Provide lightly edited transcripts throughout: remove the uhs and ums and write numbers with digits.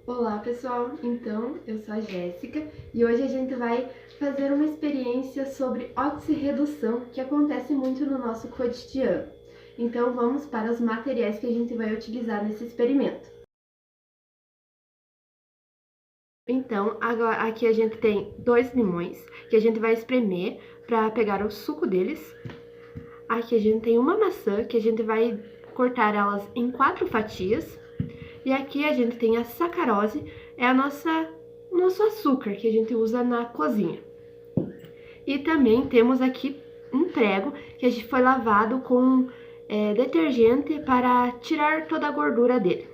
Olá pessoal, então eu sou a Jéssica e hoje a gente vai fazer uma experiência sobre oxirredução que acontece muito no nosso cotidiano. Então vamos para os materiais que a gente vai utilizar nesse experimento. Então agora aqui a gente tem 2 limões que a gente vai espremer para pegar o suco deles. Aqui a gente tem uma maçã que a gente vai cortar elas em 4 fatias. E aqui a gente tem a sacarose, é nosso açúcar que a gente usa na cozinha. E também temos aqui um prego que a gente foi lavado com detergente para tirar toda a gordura dele.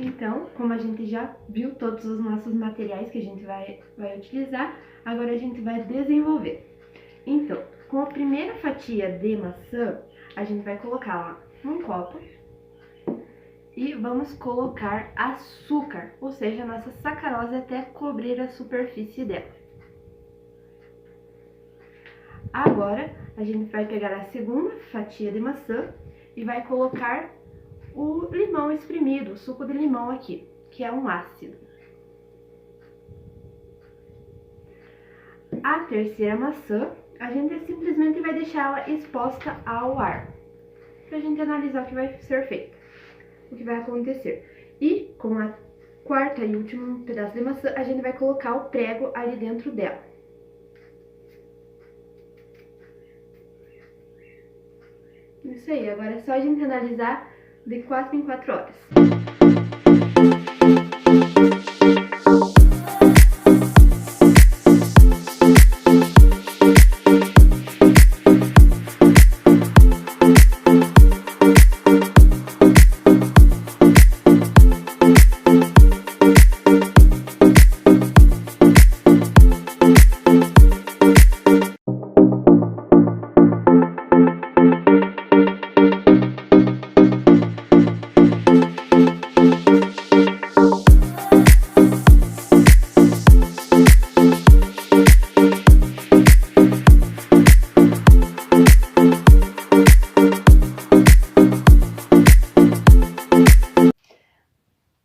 Então, como a gente já viu todos os nossos materiais que a gente vai utilizar, agora a gente vai desenvolver. Então, com a primeira fatia de maçã, a gente vai colocar lá num copo e vamos colocar açúcar, ou seja, a nossa sacarose até cobrir a superfície dela. Agora, a gente vai pegar a segunda fatia de maçã e vai colocar o limão espremido, o suco de limão aqui, que é um ácido. A terceira maçã, a gente simplesmente vai deixar ela exposta ao ar, pra gente analisar o que vai ser feito, o que vai acontecer. E com a quarta e último pedaço de maçã, a gente vai colocar o prego ali dentro dela. Isso aí, agora é só a gente analisar de 4 em 4 horas.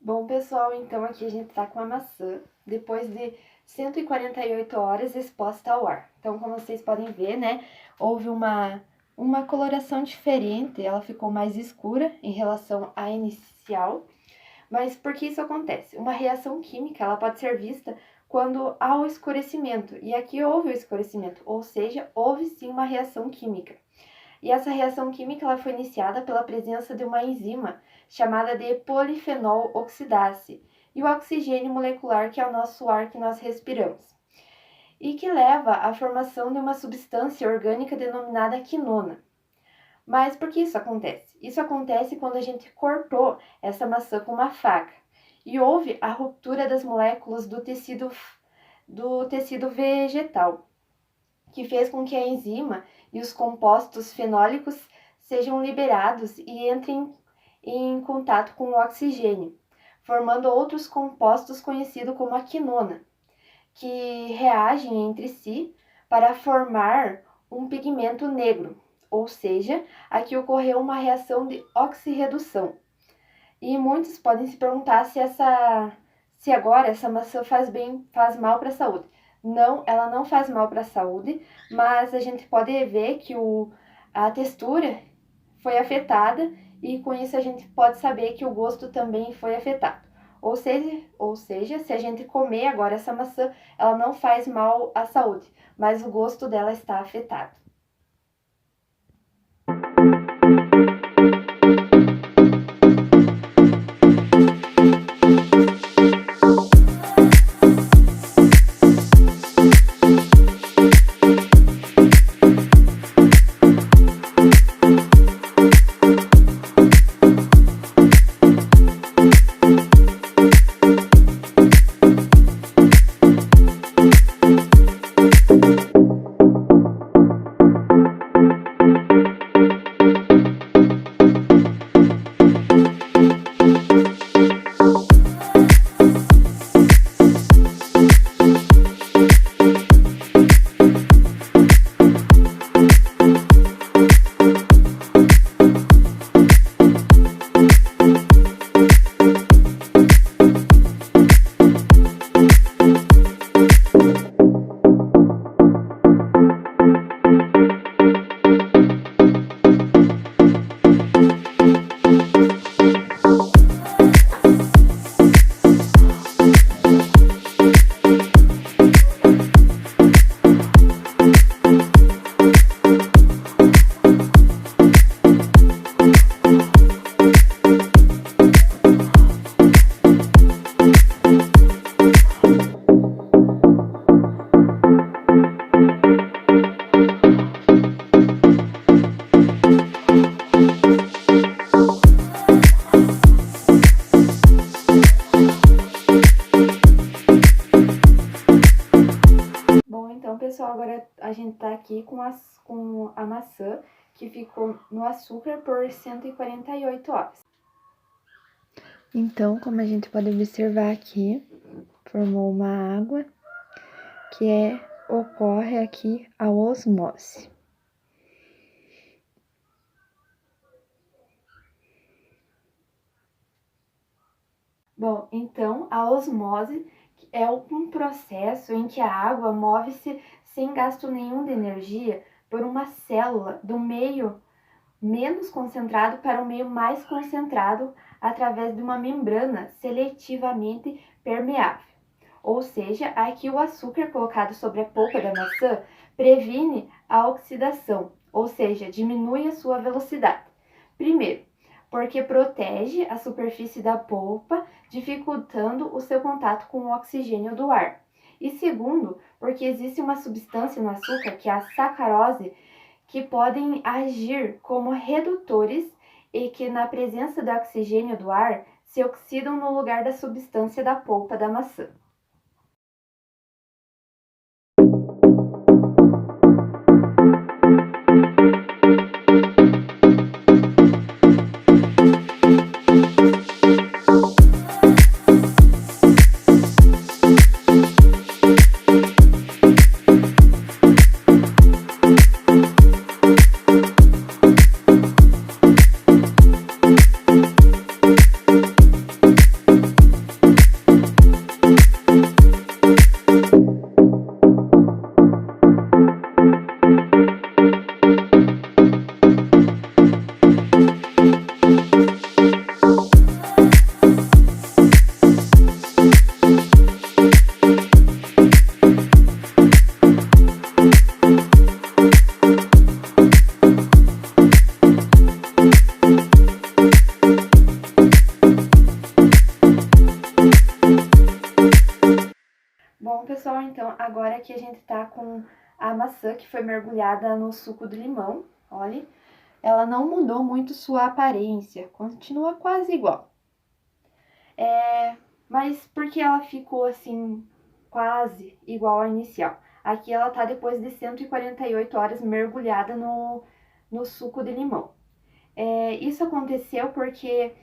Bom, pessoal, então aqui a gente tá com a maçã, depois de 148 horas exposta ao ar. Então, como vocês podem ver, né, houve uma coloração diferente, ela ficou mais escura em relação à inicial. Mas por que isso acontece? Uma reação química, ela pode ser vista quando há o escurecimento, e aqui houve o escurecimento, ou seja, houve sim uma reação química. E essa reação química ela foi iniciada pela presença de uma enzima chamada de polifenol oxidase e o oxigênio molecular, que é o nosso ar que nós respiramos, e que leva à formação de uma substância orgânica denominada quinona. Mas por que isso acontece? Isso acontece quando a gente cortou essa maçã com uma faca e houve a ruptura das moléculas do tecido vegetal, que fez com que a enzima e os compostos fenólicos sejam liberados e entrem em contato com o oxigênio, formando outros compostos conhecidos como a quinona, que reagem entre si para formar um pigmento negro, ou seja, aqui ocorreu uma reação de oxirredução. E muitos podem se perguntar se agora essa maçã faz mal para a saúde. Não, ela não faz mal para a saúde, mas a gente pode ver que a textura foi afetada e com isso a gente pode saber que o gosto também foi afetado. Ou seja, se a gente comer agora essa maçã, ela não faz mal à saúde, mas o gosto dela está afetado. pessoal, agora a gente tá aqui com a maçã, que ficou no açúcar por 148 horas. Então, como a gente pode observar aqui, formou uma água que ocorre aqui a osmose. Bom, então a osmose é um processo em que a água move-se sem gasto nenhum de energia por uma célula do meio menos concentrado para um meio mais concentrado através de uma membrana seletivamente permeável. Ou seja, aqui o açúcar colocado sobre a polpa da maçã previne a oxidação, ou seja, diminui a sua velocidade. Primeiro, porque protege a superfície da polpa, dificultando o seu contato com o oxigênio do ar. E segundo, porque existe uma substância no açúcar, que é a sacarose, que podem agir como redutores e que, na presença do oxigênio do ar, se oxidam no lugar da substância da polpa da maçã. Bom, pessoal, então agora que a gente tá com a maçã que foi mergulhada no suco de limão, olha, ela não mudou muito sua aparência, continua quase igual. Mas porque ela ficou assim, quase igual à inicial? Aqui ela tá depois de 148 horas mergulhada no suco de limão. Isso aconteceu porque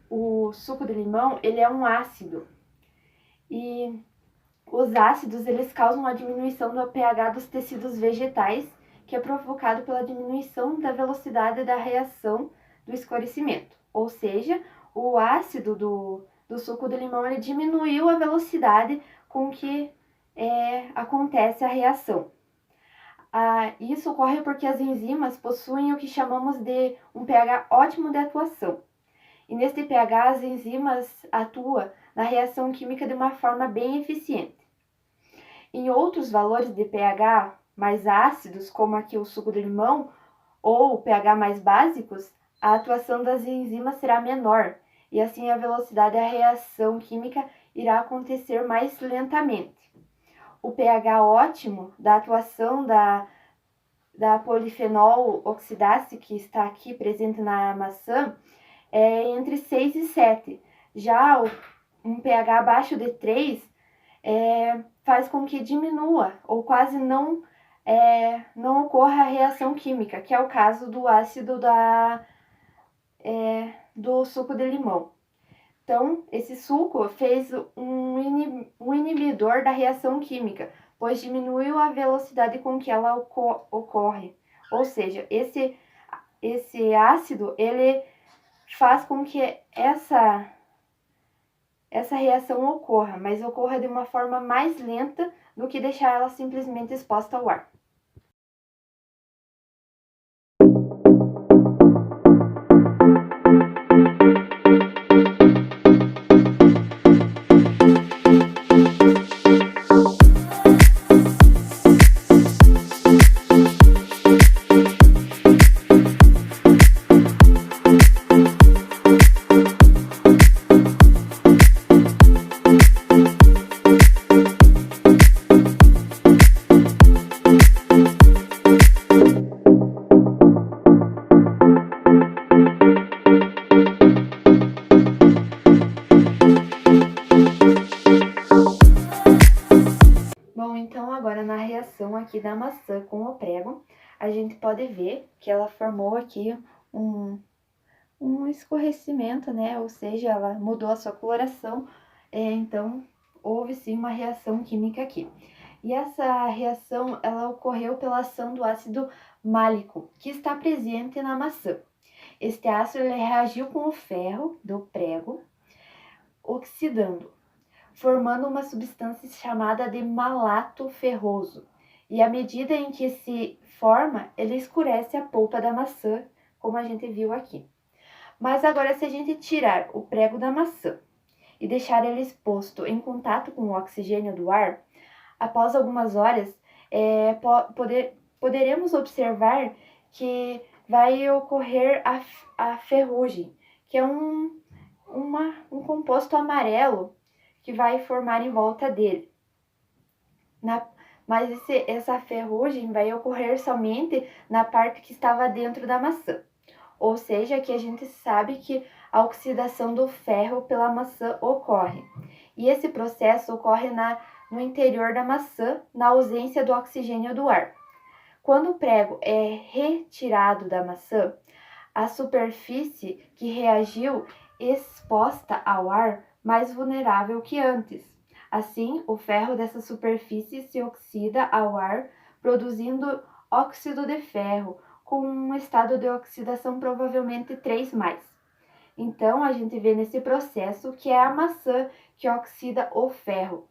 o suco de limão, ele é um ácido. E os ácidos, eles causam a diminuição do pH dos tecidos vegetais, que é provocado pela diminuição da velocidade da reação do escurecimento. Ou seja, o ácido do suco de limão, ele diminuiu a velocidade com que acontece a reação. Isso ocorre porque as enzimas possuem o que chamamos de um pH ótimo de atuação. E nesse pH, as enzimas atuam na reação química de uma forma bem eficiente. Em outros valores de pH mais ácidos, como aqui o suco de limão, ou pH mais básicos, a atuação das enzimas será menor, e assim a velocidade da reação química irá acontecer mais lentamente. O pH ótimo da atuação da polifenol oxidase, que está aqui presente na maçã, é entre 6 e 7. Já um pH abaixo de 3 faz com que diminua ou quase não ocorra a reação química, que é o caso do ácido do suco de limão. Então, esse suco fez um inibidor da reação química, pois diminuiu a velocidade com que ela ocorre. Ou seja, esse ácido, ele faz com que essa reação ocorra, mas ocorra de uma forma mais lenta do que deixar ela simplesmente exposta ao ar. aqui da maçã com o prego, a gente pode ver que ela formou aqui um escorrecimento, né? Ou seja, ela mudou a sua coloração, então houve sim uma reação química aqui. E essa reação, ela ocorreu pela ação do ácido málico, que está presente na maçã. Este ácido ele reagiu com o ferro do prego, oxidando, formando uma substância chamada de malato ferroso. E à medida em que se forma, ele escurece a polpa da maçã, como a gente viu aqui. Mas agora, se a gente tirar o prego da maçã e deixar ele exposto em contato com o oxigênio do ar, após algumas horas, poderemos observar que vai ocorrer a ferrugem, que é um composto amarelo que vai formar em volta dele. Mas essa ferrugem vai ocorrer somente na parte que estava dentro da maçã. Ou seja, que a gente sabe que a oxidação do ferro pela maçã ocorre. E esse processo ocorre no interior da maçã, na ausência do oxigênio do ar. Quando o prego é retirado da maçã, a superfície que reagiu exposta ao ar mais vulnerável que antes. Assim, o ferro dessa superfície se oxida ao ar, produzindo óxido de ferro, com um estado de oxidação provavelmente 3+. Então, a gente vê nesse processo que é a maçã que oxida o ferro,